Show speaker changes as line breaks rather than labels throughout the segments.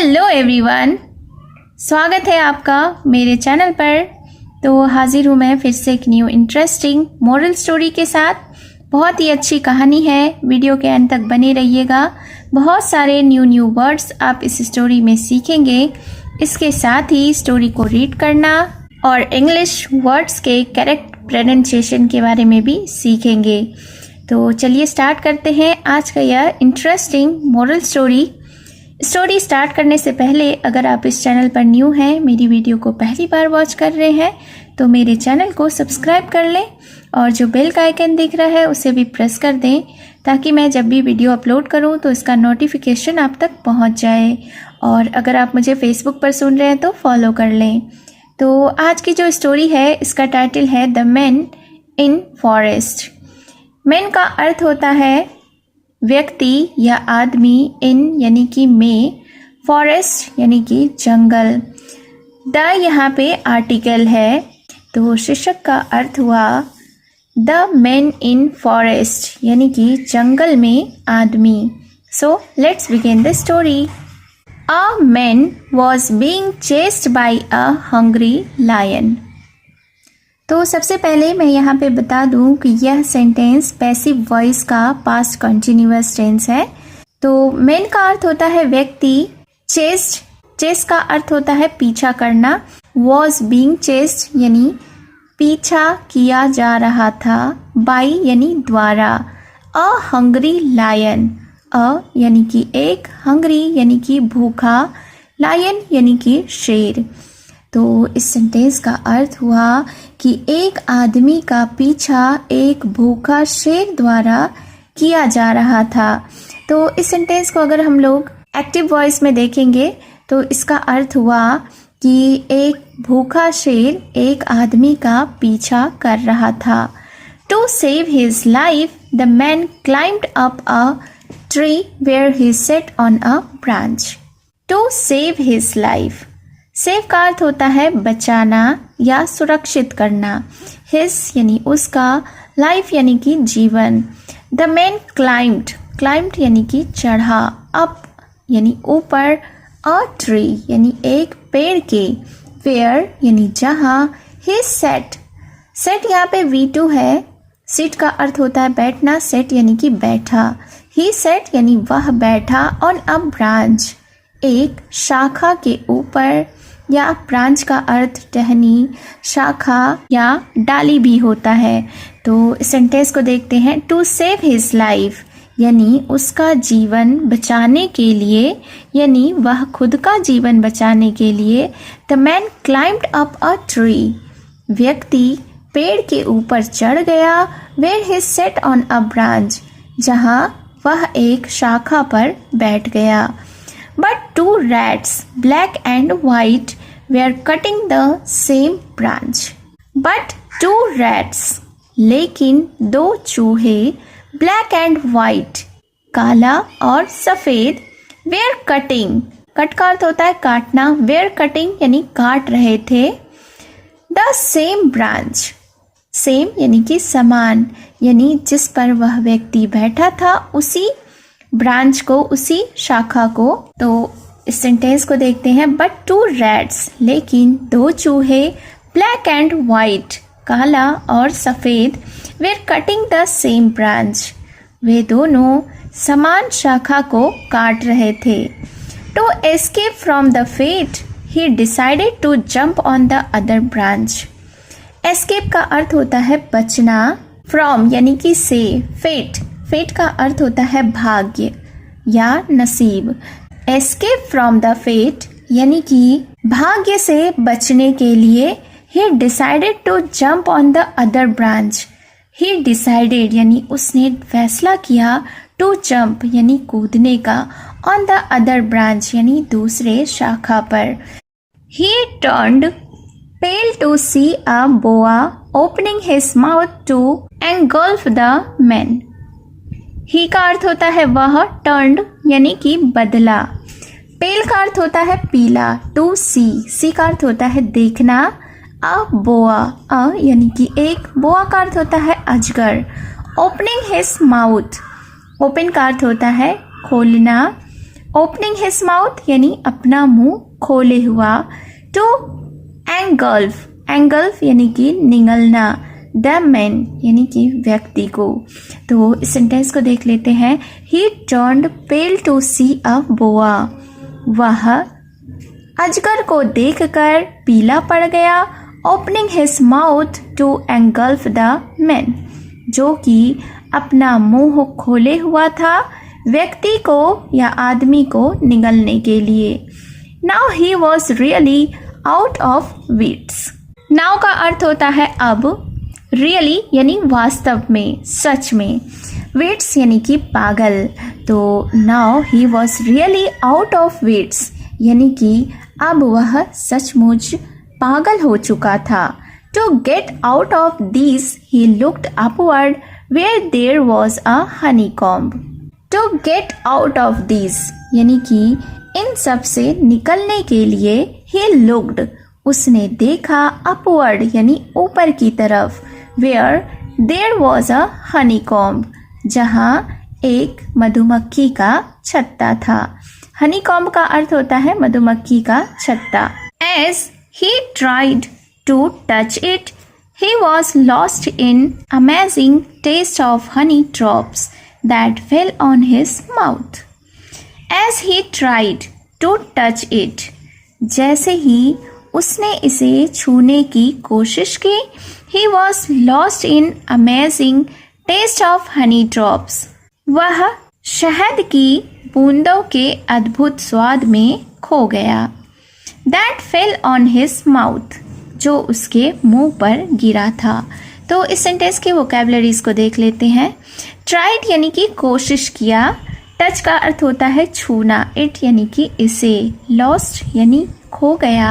Hello everyone, स्वागत है आपका मेरे चैनल पर। तो हाजिर हूँ मैं फिर से एक न्यू इंटरेस्टिंग मोरल स्टोरी के साथ। बहुत ही अच्छी कहानी है, वीडियो के अंत तक बने रहिएगा। बहुत सारे न्यू वर्ड्स आप इस स्टोरी में सीखेंगे। इसके साथ ही स्टोरी को रीड करना और इंग्लिश वर्ड्स के करेक्ट प्रोनाउंसिएशन के बारे में भी सीखेंगे। तो चलिए स्टार्ट करते हैं आज का यह इंटरेस्टिंग मोरल स्टोरी स्टार्ट करने से पहले अगर आप इस चैनल पर न्यू हैं, मेरी वीडियो को पहली बार वॉच कर रहे हैं, तो मेरे चैनल को सब्सक्राइब कर लें और जो बेल का आइकन दिख रहा है उसे भी प्रेस कर दें ताकि मैं जब भी वीडियो अपलोड करूं तो इसका नोटिफिकेशन आप तक पहुंच जाए। और अगर आप मुझे फेसबुक पर सुन रहे हैं तो फॉलो कर लें। तो आज की जो स्टोरी है इसका टाइटल है the man in forest. Man का अर्थ होता है व्यक्ति या आदमी, इन यानी कि में, फॉरेस्ट यानी कि जंगल। द यहाँ पे आर्टिकल है तो शीर्षक का अर्थ हुआ द मैन इन फॉरेस्ट यानी कि जंगल में आदमी। So let's begin the story. A man was being chased by a hungry lion. तो सबसे पहले मैं यहाँ पे बता दूँ कि यह सेंटेंस पैसिव वॉइस का पास्ट कंटिन्यूअस टेंस है। तो मैन का अर्थ होता है व्यक्ति, चेस्ट का अर्थ होता है पीछा करना, वॉज बीइंग चेस्ड यानी पीछा किया जा रहा था, बाय यानी द्वारा, अ हंग्री लायन, अ यानी कि एक, हंग्री यानी कि भूखा, लायन यानी कि शेर। तो इस सेंटेंस का अर्थ हुआ कि एक आदमी का पीछा एक भूखा शेर द्वारा किया जा रहा था। तो इस सेंटेंस को अगर हम लोग एक्टिव वॉइस में देखेंगे तो इसका अर्थ हुआ कि एक भूखा शेर एक आदमी का पीछा कर रहा था। To save his life the man climbed up a tree where he sat on a branch. To save his life, save का अर्थ होता है बचाना या सुरक्षित करना, हिज यानी उसका, लाइफ यानी कि जीवन। द मैन क्लाइम्ड यानी कि चढ़ा, अप यानी ऊपर, अ ट्री यानी एक पेड़ के, वेयर यानी जहाँ, हिज सेट यहाँ पे V2 है। सीट का अर्थ होता है बैठना, सेट यानी कि बैठा, ही सेट यानी वह बैठा, ऑन अ ब्रांच एक शाखा के ऊपर, या ब्रांच का अर्थ टहनी, शाखा या डाली भी होता है। तो इस सेंटेंस को देखते हैं। टू सेव हिज लाइफ यानी उसका जीवन बचाने के लिए, यानी वह खुद का जीवन बचाने के लिए, the man climbed up a tree, व्यक्ति पेड़ के ऊपर चढ़ गया, where he sat on a branch, जहाँ वह एक शाखा पर बैठ गया। But two rats, black and white, were cutting the same branch. But two rats, लेकिन दो चूहे, black and white, काला और सफेद, were cutting, कट का अर्थ होता है काटना, were cutting यानी काट रहे थे, the same branch, same यानी कि समान, यानी जिस पर वह व्यक्ति बैठा था उसी ब्रांच को, उसी शाखा को। तो इस सेंटेंस को देखते हैं। बट टू रैट्स, लेकिन दो चूहे, ब्लैक एंड वाइट, काला और सफेद, were cutting the same branch, वे दोनों समान शाखा को काट रहे थे। To escape from the fate he decided to jump on the other branch. Escape का अर्थ होता है बचना, फ्रॉम यानी कि से, फेट का अर्थ होता है भाग्य या नसीब। एस्केप फ्रॉम द फेट यानी कि भाग्य से बचने के लिए, he decided to jump on the other branch, he decided यानी उसने फैसला किया, टू जंप यानी कूदने का, ऑन द अदर ब्रांच यानी दूसरे शाखा पर। He turned pale to see a boa opening his mouth to engulf the man. He का अर्थ होता है वह, टर्न्ड यानी कि बदला, पेल का अर्थ होता है पीला, टू सी का अर्थ होता है देखना, अ बोआ, अ यानी कि एक, बोआ का अर्थ होता है अजगर, ओपनिंग हिज माउथ, ओपन का अर्थ होता है खोलना, ओपनिंग हिज माउथ यानी अपना मुंह खोले हुआ, टू एंगल्फ यानी कि निगलना, द मैन यानी कि व्यक्ति को। तो इस सेंटेंस को देख लेते हैं। ही turned pale to see a बोआ, वह अजगर को देखकर पीला पड़ गया। Opening his mouth to engulf the man, जो कि अपना मुंह खोले हुआ था व्यक्ति को या आदमी को निगलने के लिए। Now he was really out of wits. Now का अर्थ होता है अब, रियली यानी वास्तव में, सच में, विट्स यानी कि पागल। तो now he was really out of wits यानी कि अब वह सचमुच पागल हो चुका था। To get out of this he looked upward where there was a honeycomb. To get out of this यानी कि इन सब से निकलने के लिए ही लुक्ड उसने देखा, अपवर्ड यानी ऊपर की तरफ, where there was a honeycomb जहाँ एक मधुमक्खी का छत्ता था। हनीकॉम्ब का अर्थ होता है मधुमक्खी का छत्ता। As he tried to touch it, he was lost in amazing taste of honey drops that fell on his mouth. As he tried to touch it, जैसे ही उसने इसे छूने की कोशिश की, he was lost in amazing taste of honey drops. वह शहद की बूंदों के अद्भुत स्वाद में खो गया। That fell on his mouth, जो उसके मुंह पर गिरा था। तो इस सेंटेंस के वोकैबुलरीज को देख लेते हैं। ट्राइड यानी कि कोशिश किया, टच का अर्थ होता है छूना, इट यानी कि इसे, लॉस्ट यानी खो गया,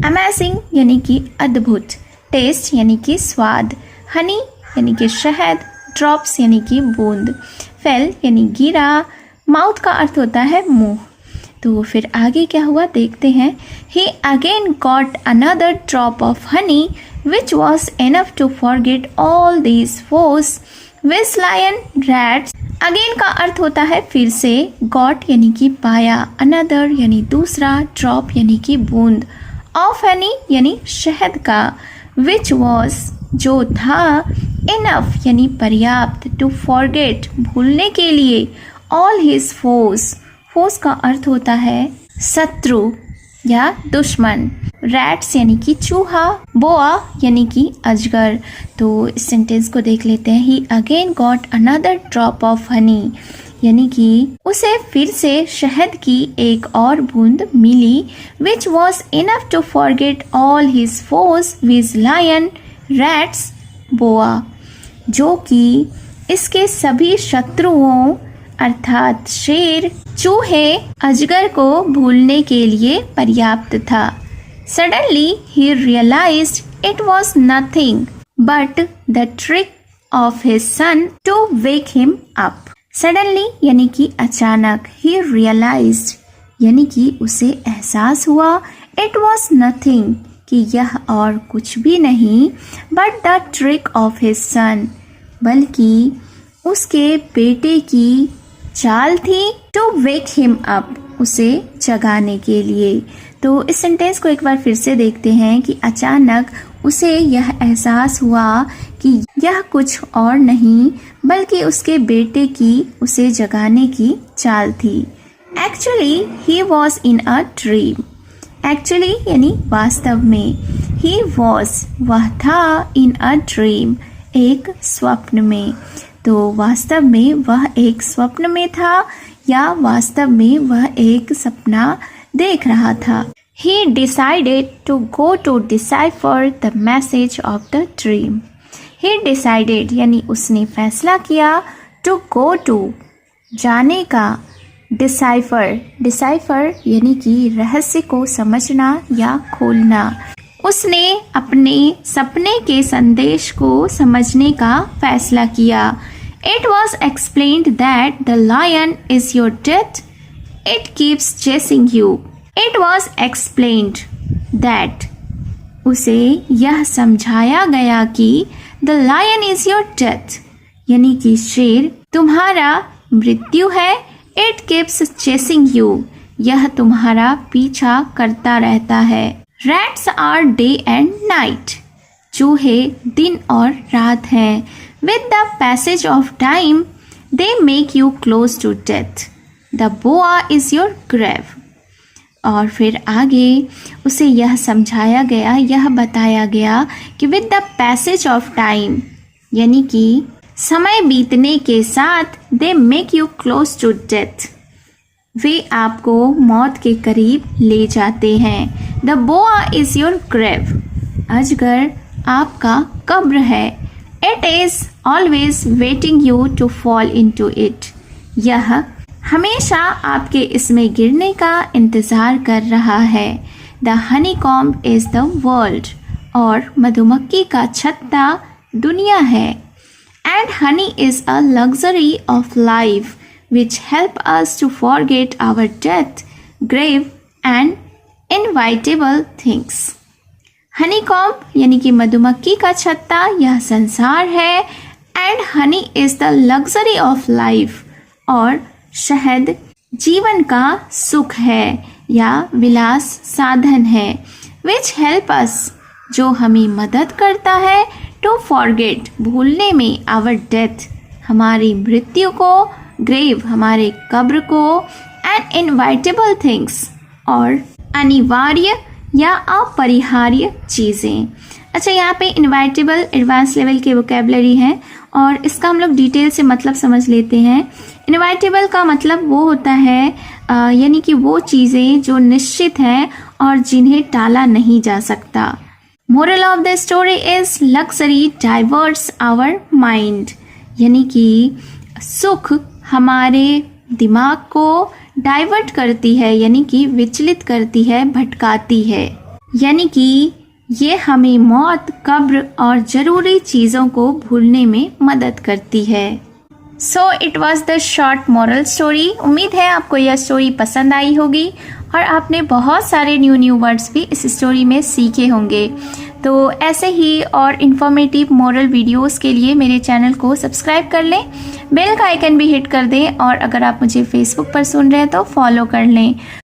अमेजिंग यानी कि अद्भुत, टेस्ट यानी कि स्वाद, हनी यानी कि शहद, ड्रॉप्स यानी कि बूंद, फेल यानी गिरा, माउथ का अर्थ होता है मुंह। तो फिर आगे क्या हुआ देखते हैं। He again got another drop of honey which was enough to forget all these foes with lion rats। Again का अर्थ होता है फिर से, got यानी कि पाया, another यानी दूसरा, drop यानी कि बूंद, of honey यानी शहद का, which was जो था, enough यानी पर्याप्त, to forget भूलने के लिए, all his foes, फोस का अर्थ होता है शत्रु या दुश्मन, रैट्स यानी कि चूहा, बोआ यानी कि अजगर। तो इस सेंटेंस को देख लेते हैं। He again got another drop of honey यानी कि उसे फिर से शहद की एक और बूंद मिली, which was enough to forget all his force viz lion rats boa, जो कि इसके सभी शत्रुओं अर्थात शेर, चूहे, अजगर को भूलने के लिए पर्याप्त था। Suddenly he realized it was nothing but the trick of his son to wake him up. Suddenly यानी कि अचानक, ही रियलाइज्ड यानी कि उसे एहसास हुआ, इट वॉज नथिंग कि यह और कुछ भी नहीं, but the trick of his सन बल्कि उसके बेटे की चाल थी, टू वेक हिम अप उसे जगाने के लिए। तो इस सेंटेंस को एक बार फिर से देखते हैं कि अचानक उसे यह एहसास हुआ कि यह कुछ और नहीं बल्कि उसके बेटे की उसे जगाने की चाल थी। Actually he was in a dream, actually यानी वास्तव में, ही वॉज वह था, इन अ ड्रीम एक स्वप्न में। तो वास्तव में वह एक स्वप्न में था या वास्तव में वह एक सपना देख रहा था। He decided to go to decipher the message of the dream. He decided यानी उसने फैसला किया, to go to जाने का, decipher यानी कि रहस्य को समझना या खोलना। उसने अपने सपने के संदेश को समझने का फैसला किया। It was explained that the lion is your death. It keeps chasing you. It was explained that उसे यह समझाया गया कि the lion is your death यानी कि शेर तुम्हारा मृत्यु है। इट कीप्स चेसिंग यू, यह तुम्हारा पीछा करता रहता है। Rats are day and night, चूहे दिन और रात हैं। With the passage of time they make you close to death, the boa is your grave. और फिर आगे उसे यह समझाया गया, यह बताया गया कि with the passage of time, यानी कि समय बीतने के साथ, they make you close to death, वे आपको मौत के करीब ले जाते हैं। The boa is your grave, अजगर आपका कब्र है। It is always waiting you to fall into it, यह हमेशा आपके इसमें गिरने का इंतजार कर रहा है। The honeycomb is the world, और मधुमक्खी का छत्ता दुनिया है। And honey is a luxury of life which help us to forget our death, grave and inevitable things. Honeycomb यानी कि मधुमक्खी का छत्ता, यह संसार है। And honey is the luxury of life, और शहद जीवन का सुख है या विलास साधन है। विच हेल्प अस, जो हमें मदद करता है, टू फॉरगेट, भूलने में, आवर डेथ, हमारी मृत्यु को, ग्रेव, हमारे कब्र को, एंड इनवाइटेबल थिंग्स, और अनिवार्य या अपरिहार्य चीज़ें। अच्छा, यहाँ पे इनवाइटेबल एडवांस लेवल के वोकेबलरी हैं और इसका हम लोग डिटेल से मतलब समझ लेते हैं। इनवाइटेबल का मतलब वो होता है यानी कि वो चीज़ें जो निश्चित हैं और जिन्हें टाला नहीं जा सकता। Moral of the story is luxury diverts our mind, यानी कि सुख हमारे दिमाग को डाइवर्ट करती है, यानी कि विचलित करती है, भटकाती है, यानी कि ये हमें मौत, कब्र और ज़रूरी चीज़ों को भूलने में मदद करती है। So it was the short moral story. उम्मीद है आपको यह स्टोरी पसंद आई होगी और आपने बहुत सारे न्यू वर्ड्स भी इस स्टोरी में सीखे होंगे। तो ऐसे ही और इन्फॉर्मेटिव मॉरल वीडियोस के लिए मेरे चैनल को सब्सक्राइब कर लें, बेल का आइकन भी हिट कर दें, और अगर आप मुझे फेसबुक पर सुन रहे हैं तो फॉलो कर लें।